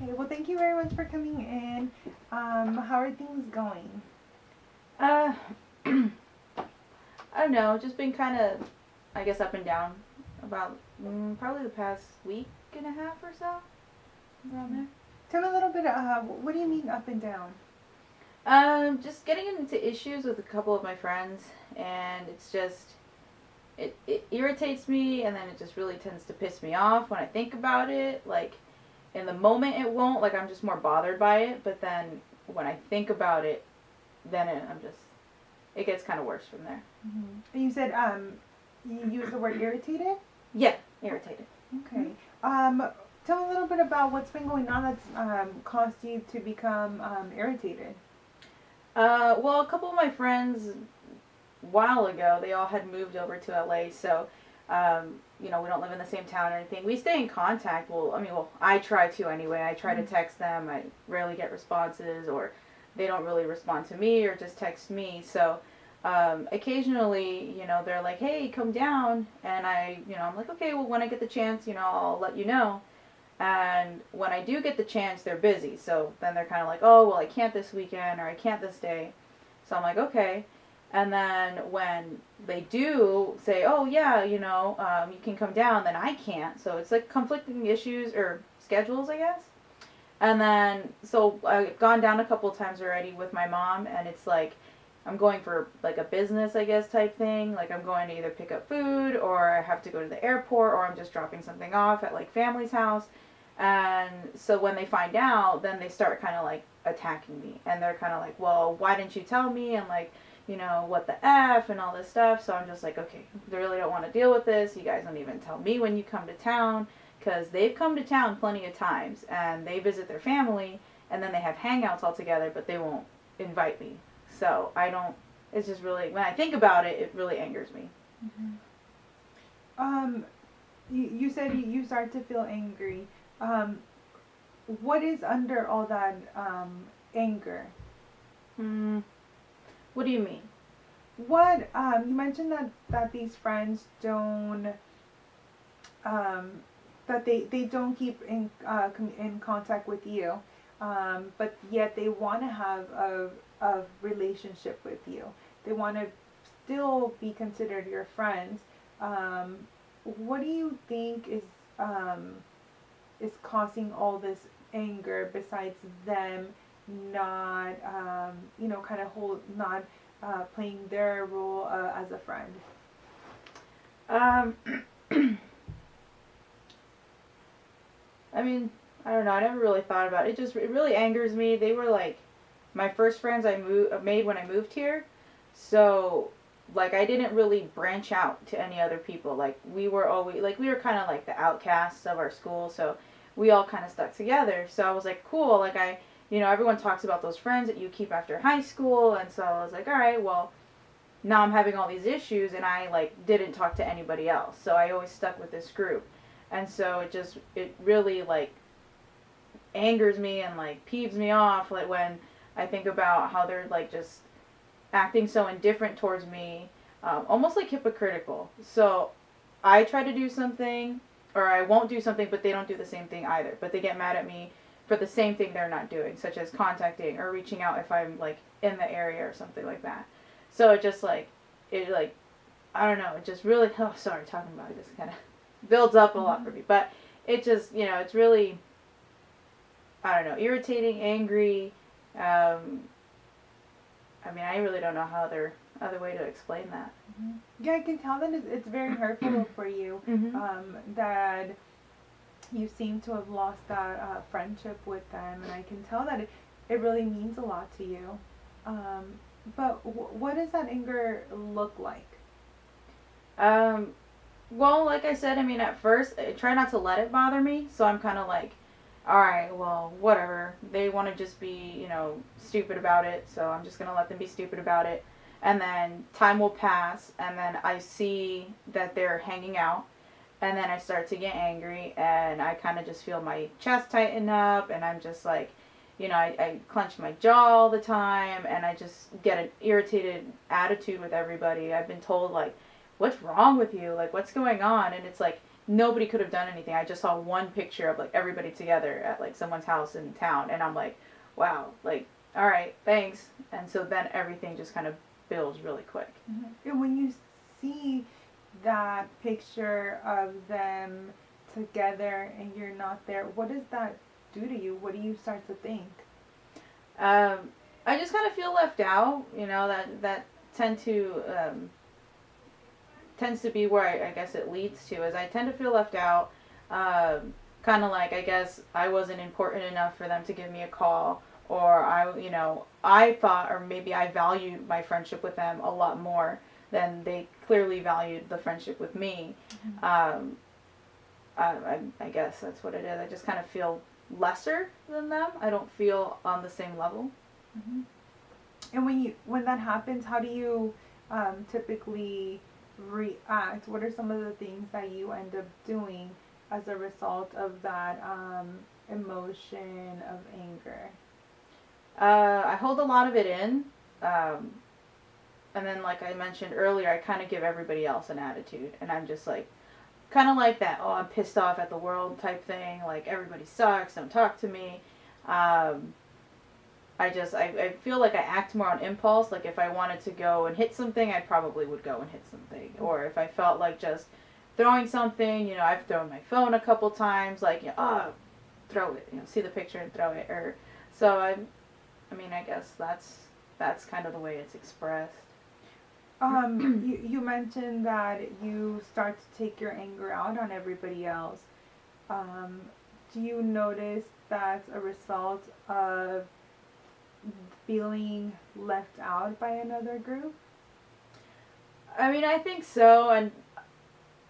Okay, well, thank you very much for coming in. How are things going? Uh, I don't know. Just been kind of, I guess, up and down about probably the past week and a half or so, around there. Tell me a little bit. What do you mean up and down? Just getting into issues with a couple of my friends, and it's just it irritates me, and then it just really tends to piss me off when I think about it. Like in the moment, it won't. Like I'm just more bothered by it, but then when I think about it, I'm just it gets kind of worse from there. And you said you used the word irritated. Yeah, irritated. Okay. Tell me a little bit about what's been going on that's caused you to become irritated. Well, a couple of my friends, a while ago, they all had moved over to LA, so, we don't live in the same town or anything. We stay in contact. Well, I try to anyway. I try to text them. I rarely get responses, or they don't really respond to me, or just text me. So, occasionally, they're like, hey, come down. And I'm like, okay, well, when I get the chance, I'll let you know. And when I do get the chance, they're busy. So then they're kind of like, oh, well, I can't this weekend or I can't this day. So I'm like, okay. And then when they do say, oh, yeah, you can come down, then I can't. So it's like conflicting issues or schedules, I guess. And then, so I've gone down a couple times already with my mom, and it's like, I'm going for like a business, I guess, type thing. Like I'm going to either pick up food or I have to go to the airport or I'm just dropping something off at like family's house. And so when they find out, then they start kind of like attacking me. And they're kind of like, well, why didn't you tell me? And like, what the F and all this stuff. So I'm just like, okay, I really don't want to deal with this. You guys don't even tell me when you come to town. Because they've come to town plenty of times and they visit their family and then they have hangouts all together, but they won't invite me. So I don't, it's just really, when I think about it, it really angers me. Mm-hmm. Um, you said you start to feel angry. Um, what is under all that anger? Hmm. What do you mean? What you mentioned that these friends don't um, that they don't keep in contact with you, but yet they want to have a relationship with you. They want to still be considered your friends. Um, what do you think um, is causing all this anger besides them not kind of hold not playing their role as a friend? Um, I mean, I don't know. I never really thought about it. It really angers me. They were like my first friends made when I moved here. So, like, I didn't really branch out to any other people. Like, we were kind of like the outcasts of our school. So, we all kind of stuck together. So, I was like, cool. Like, everyone talks about those friends that you keep after high school. And so, I was like, all right, well, now I'm having all these issues and I, like, didn't talk to anybody else. So, I always stuck with this group. And so, it really, like, angers me and, like, peeves me off. Like, when I think about how they're, like, just acting so indifferent towards me, almost like hypocritical. So I try to do something, or I won't do something, but they don't do the same thing either. But they get mad at me for the same thing they're not doing, such as contacting or reaching out if I'm like in the area or something like that. So it just like I don't know, it just really sorry talking about it just kind of builds up a lot for me. But it just it's really I don't know irritating, angry. I mean, I really don't know how other way to explain that. Mm-hmm. Yeah, I can tell that it's very hurtful for you. That you seem to have lost that friendship with them, and I can tell that it really means a lot to you. Um, but what does that anger look like? Um, well, like I said, I mean, at first, I try not to let it bother me, so I'm kind of like, all right, well, whatever. They want to just be, stupid about it, so I'm just going to let them be stupid about it. And then time will pass, and then I see that they're hanging out, and then I start to get angry, and I kind of just feel my chest tighten up, and I'm just like, I clench my jaw all the time, and I just get an irritated attitude with everybody. I've been told, like, what's wrong with you? Like, what's going on? And it's like, nobody could have done anything. I just saw one picture of like everybody together at like someone's house in town, and I'm like, wow, like, all right, thanks. And so then everything just kind of builds really quick. And when you see that picture of them together and you're not there, what does that do to you? What do you start to think? I just kind of feel left out. You know, that tend to tends to be where I guess it leads to is I tend to feel left out. Kind of like I guess I wasn't important enough for them to give me a call, or I thought, or maybe I valued my friendship with them a lot more than they clearly valued the friendship with me. I guess that's what it is. I just kind of feel lesser than them. I don't feel on the same level. Mm-hmm. And when that happens, how do you typically react? What are some of the things that you end up doing as a result of that emotion of anger? I hold a lot of it in. And then, like I mentioned earlier, I kind of give everybody else an attitude. And I'm just like, kind of like that, oh, I'm pissed off at the world type thing. Like, everybody sucks, don't talk to me. I feel like I act more on impulse. Like, if I wanted to go and hit something, I probably would go and hit something. Or if I felt like just throwing something, I've thrown my phone a couple times. Like, throw it. See the picture and throw it. Or so I mean, I guess that's kind of the way it's expressed. You mentioned that you start to take your anger out on everybody else. Do you notice that's a result of feeling left out by another group? I mean, I think so, and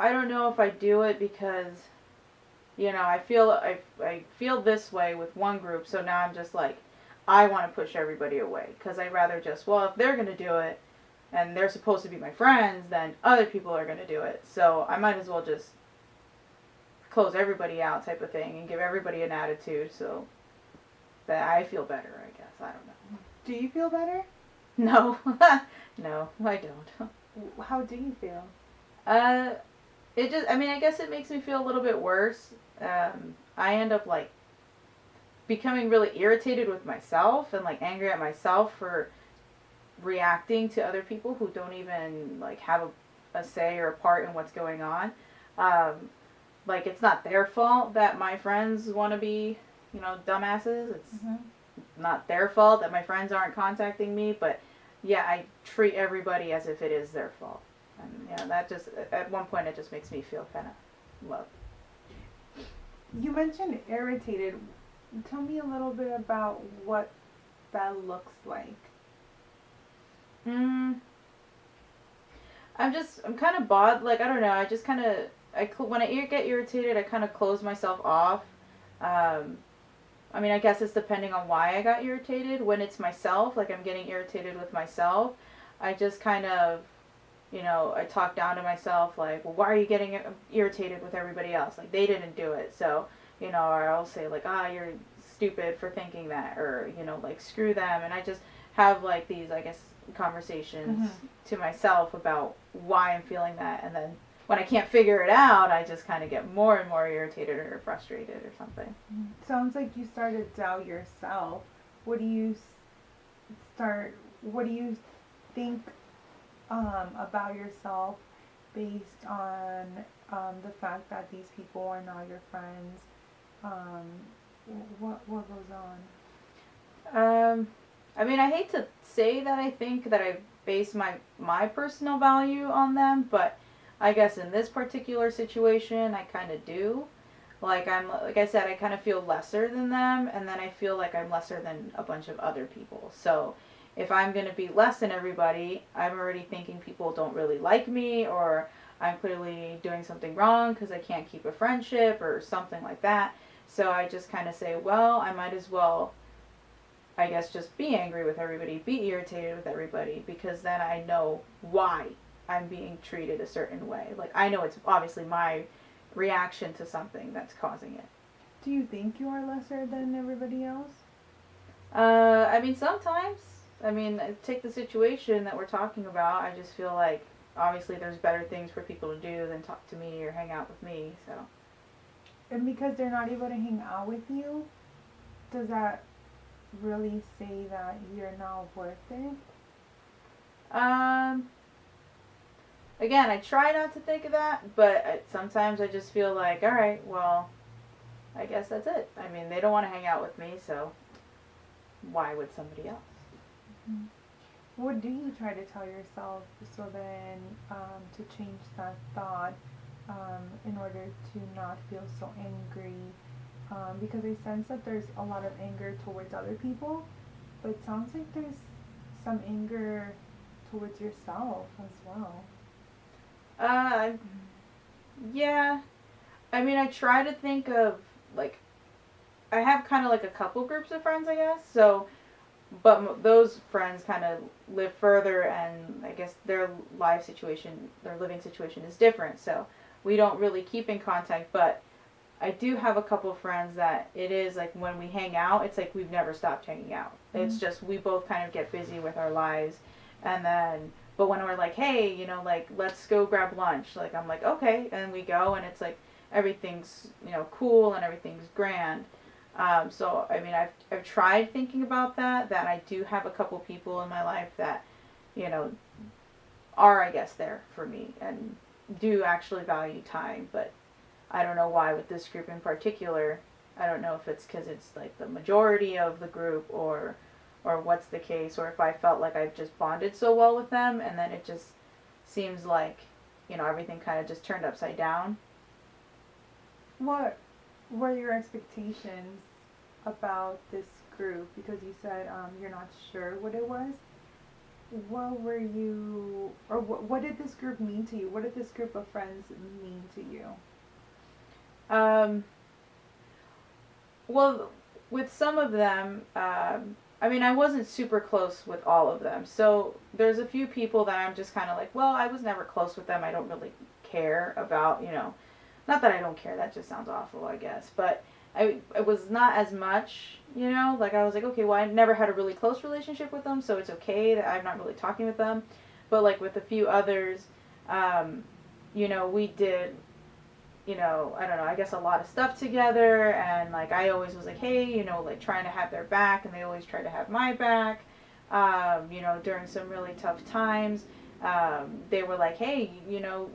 I don't know if I do it because, I feel this way with one group, so now I'm just like, I want to push everybody away, because I'd rather just, well, if they're going to do it, and they're supposed to be my friends, then other people are going to do it, so I might as well just close everybody out type of thing, and give everybody an attitude, so that I feel better, I guess, I don't know. Do you feel better? No, no, I don't. How do you feel? I guess it makes me feel a little bit worse. I end up like becoming really irritated with myself and like angry at myself for reacting to other people who don't even like have a say or a part in what's going on. Like it's not their fault that my friends want to be, dumbasses. It's not their fault that my friends aren't contacting me, but yeah, I treat everybody as if it is their fault. And that just, at one point, it just makes me feel kind of low. You mentioned irritated. Tell me a little bit about what that looks like. I'm kind of bored, like, I don't know, I just kind of, when I get irritated, I kind of close myself off. I mean, I guess it's depending on why I got irritated. When it's myself, like I'm getting irritated with myself, I just kind of, I talk down to myself, like, well, why are you getting irritated with everybody else? Like, they didn't do it. So, or I'll say, like, you're stupid for thinking that, or, like, screw them. And I just have, like, these, I guess, conversations to myself about why I'm feeling that. And then when I can't figure it out, I just kind of get more and more irritated or frustrated or something. Sounds like you started to doubt yourself. What do you think about yourself based on the fact that these people are not your friends? What goes on? I mean, I hate to say that I think that I base my personal value on them, but I guess in this particular situation, I kind of do. Like I said, I kind of feel lesser than them, and then I feel like I'm lesser than a bunch of other people. So if I'm going to be less than everybody, I'm already thinking people don't really like me, or I'm clearly doing something wrong because I can't keep a friendship or something like that. So I just kind of say, well, I might as well, I guess, just be angry with everybody, be irritated with everybody, because then I know why I'm being treated a certain way. Like, I know it's obviously my reaction to something that's causing it. Do you think you are lesser than everybody else? I mean, sometimes. I mean, take the situation that we're talking about. I just feel like obviously there's better things for people to do than talk to me or hang out with me. So And because they're not able to hang out with you, does that really say that you're not worth it? um, again, I try not to think of that, but sometimes I just feel like, all right, well, I guess that's it. I mean, they don't want to hang out with me, so why would somebody else? Mhm. What do you try to tell yourself so then to change that thought in order to not feel so angry? Because I sense that there's a lot of anger towards other people, but it sounds like there's some anger towards yourself as well. Uh, yeah. I mean, I try to think of like I have kind of like a couple groups of friends, I guess. So, but those friends kind of live further, and I guess their life situation, their living situation is different. So, we don't really keep in contact. But I do have a couple friends that it is like when we hang out, it's like we've never stopped hanging out. Mm-hmm. It's just we both kind of get busy with our lives, and then. But when we're like, hey, like let's go grab lunch, like I'm like, okay, and we go, and it's like everything's cool and everything's grand. So I mean, I've tried thinking about that I do have a couple people in my life that you know are, I guess, there for me and do actually value time, but I don't know why with this group in particular. I don't know if it's because it's like the majority of the group or what's the case, or if I felt like I've just bonded so well with them and then it just seems like everything kind of just turned upside down. What were your expectations about this group? Because you said you're not sure what it was. What were you, or what did this group mean to you? What did this group of friends mean to you? Um, well, with some of them, I mean, I wasn't super close with all of them. So there's a few people that I'm just kind of like, well, I was never close with them. I don't really care about, not that I don't care. That just sounds awful, I guess. But it was not as much, like I was like, okay, well, I never had a really close relationship with them, so it's okay that I'm not really talking with them. But like with a few others, um, we did I don't know, I guess a lot of stuff together, and like I always was like, hey, like trying to have their back, and they always try to have my back. During some really tough times, they were like, hey,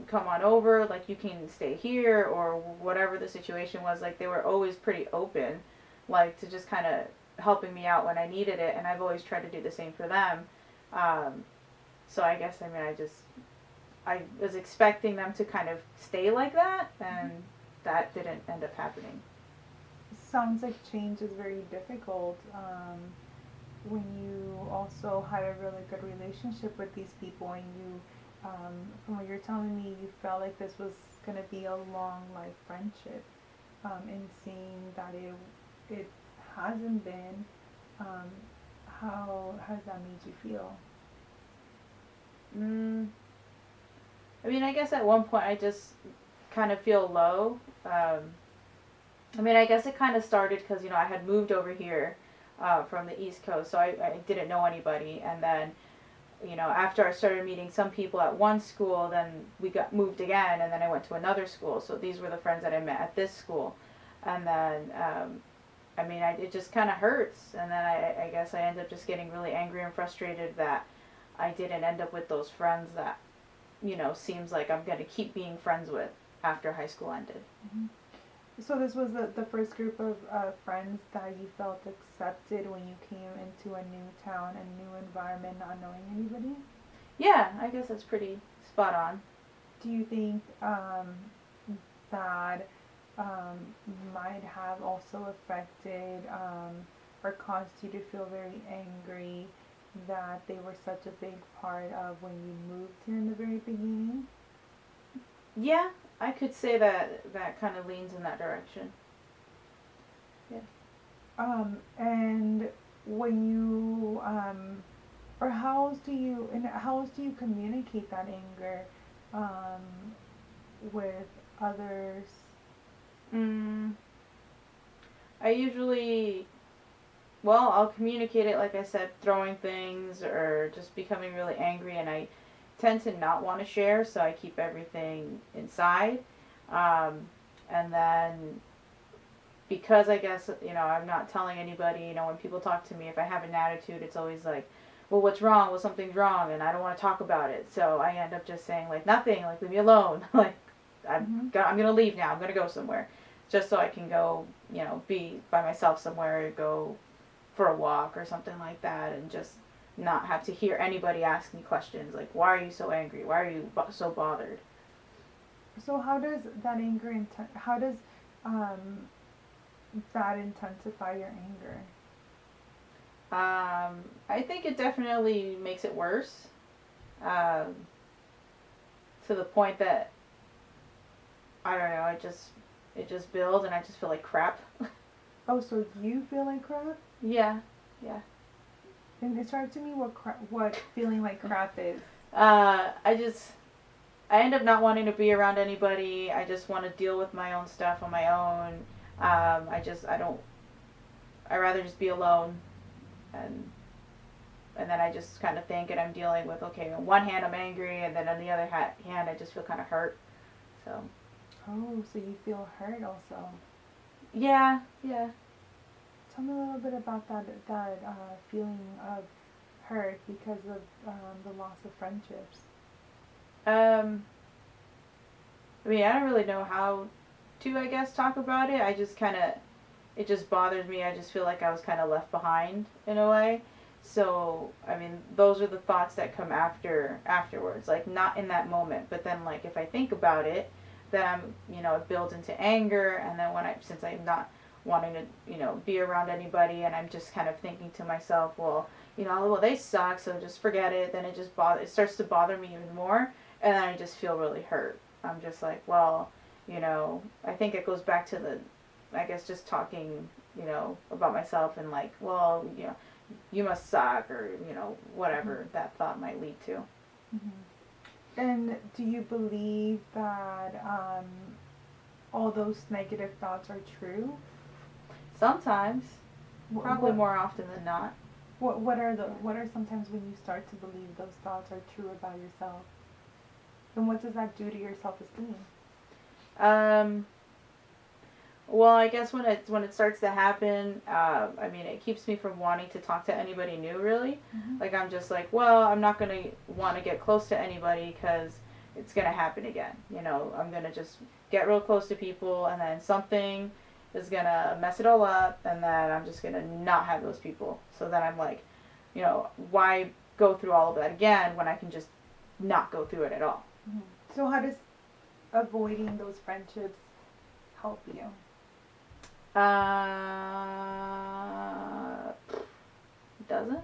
come on over, like you can stay here, or whatever the situation was. Like they were always pretty open, like to just kind of helping me out when I needed it, and I've always tried to do the same for them. Um, so I guess, I mean, I was expecting them to kind of stay like that, and that didn't end up happening. Sounds like change is very difficult when you also had a really good relationship with these people, and from what you're telling me, you felt like this was going to be a long life friendship. And seeing that it hasn't been, um, how has that made you feel? Mm, I mean, I guess at one point I just kind of feel low. I mean, I guess it kind of started because, I had moved over here from the East Coast, so I didn't know anybody. And then, after I started meeting some people at one school, then we got moved again, and then I went to another school. So these were the friends that I met at this school. And then, I mean, it just kind of hurts. And then I guess I ended up just getting really angry and frustrated that I didn't end up with those friends that seems like I'm going to keep being friends with after high school ended. Mm-hmm. So this was the first group of friends that you felt accepted when you came into a new town, a new environment, not knowing anybody? Yeah, I guess that's pretty spot on. Do you think that might have also affected or caused you to feel very angry that they were such a big part of when you moved here in the very beginning? Yeah, I could say that kind of leans in that direction. Yeah. And when you or how else do you communicate that anger um, with others? Mm, I usually, well, I'll communicate it like I said, throwing things or just becoming really angry, and I tend to not want to share, so I keep everything inside. Um, and then because I guess, I'm not telling anybody, when people talk to me, if I have an attitude, it's always like, well, what's wrong? Well, something's wrong, and I don't want to talk about it. So I end up just saying, like, nothing, like, leave me alone. Like, I'm going to leave now. I'm going to go somewhere. Just so I can go, be by myself somewhere, go for a walk or something like that, and just not have to hear anybody ask me questions like, why are you so angry? Why are you so bothered? So how does that how does that intensify your anger? I think it definitely makes it worse. Um, to the point that I don't know. It just builds, and I just feel like crap. Oh, so you feel like crap? Yeah. And describe to me what feeling like crap is. I end up not wanting to be around anybody. I just want to deal with my own stuff on my own. I rather just be alone, and then I just kind of think, and I'm dealing with, okay, on one hand I'm angry, and then on the other hand I just feel kind of hurt. So. Oh, so you feel hurt also. Yeah. Tell me a little bit about that feeling of hurt because of the loss of friendships. I mean, I don't really know how to, I guess, talk about it. It just bothers me. I just feel like I was kind of left behind in a way. So, I mean, those are the thoughts that come afterwards. Like, not in that moment, but then, like, if I think about it, then it builds into anger, and then since I'm not wanting to, be around anybody, and I'm just kind of thinking to myself, well, they suck, so just forget it, then it starts to bother me even more, and then I just feel really hurt. I'm just like, well, I think it goes back to I guess just talking, about myself, and like, well, you must suck, or, whatever that thought might lead to. Mm-hmm. And do you believe that all those negative thoughts are true? Sometimes. Probably more often than not. What are sometimes when you start to believe those thoughts are true about yourself? And what does that do to your self-esteem? Well, I guess when it starts to happen, I mean, it keeps me from wanting to talk to anybody new, really. Mm-hmm. Like, I'm just like, well, I'm not going to want to get close to anybody because it's going to happen again. I'm going to just get real close to people, and then something is going to mess it all up, and then I'm just going to not have those people. So then I'm like, why go through all of that again when I can just not go through it at all? Mm-hmm. So how does avoiding those friendships help you? It doesn't.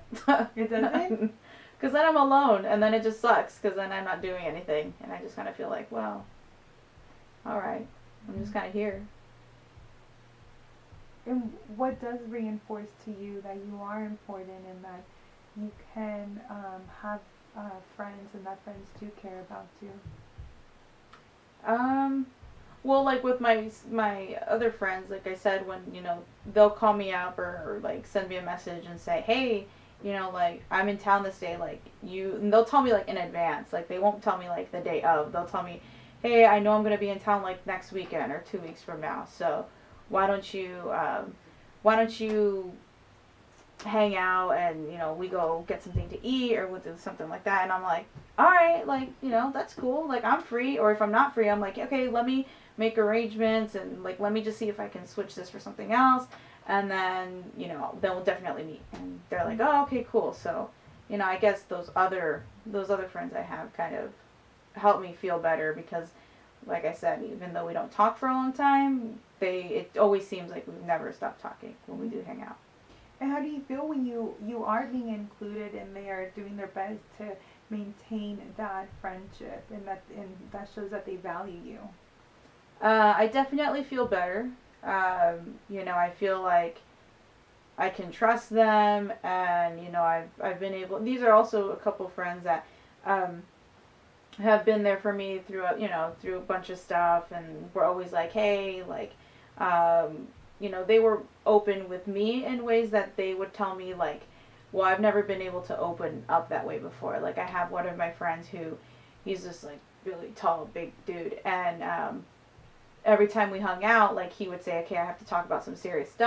It doesn't? Because then I'm alone, and then it just sucks, because then I'm not doing anything, and I just kind of feel like, well, alright, I'm just kind of here. And what does reinforce to you that you are important, and that you can have friends, and that friends do care about you? Well, like with my other friends, like I said, when, they'll call me up, or like send me a message and say, hey, like, I'm in town this day, like, and they'll tell me, like, in advance, like, they won't tell me, like, the day of, they'll tell me, hey, I know I'm going to be in town, like, next weekend, or 2 weeks from now, so why don't you hang out, and, we go get something to eat, or we'll do something like that, and I'm like, alright, like, that's cool, like, I'm free, or if I'm not free, I'm like, okay, let me make arrangements, and, like, let me just see if I can switch this for something else, and then, then we'll definitely meet, and they're like, oh, okay, cool, so, I guess those other friends I have kind of help me feel better, because, like I said, even though we don't talk for a long time, it always seems like we've never stopped talking when we do hang out. And how do you feel when you are being included, and they are doing their best to maintain that friendship, and that shows that they value you? I definitely feel better. I feel like I can trust them, and I've been able. These are also a couple friends that have been there for me throughout, through a bunch of stuff, and we're always like, hey, like, they were open with me in ways that they would tell me, like, well, I've never been able to open up that way before. Like I have one of my friends who, he's just like really tall, big dude, and every time we hung out, like he would say, okay, I have to talk about some serious stuff.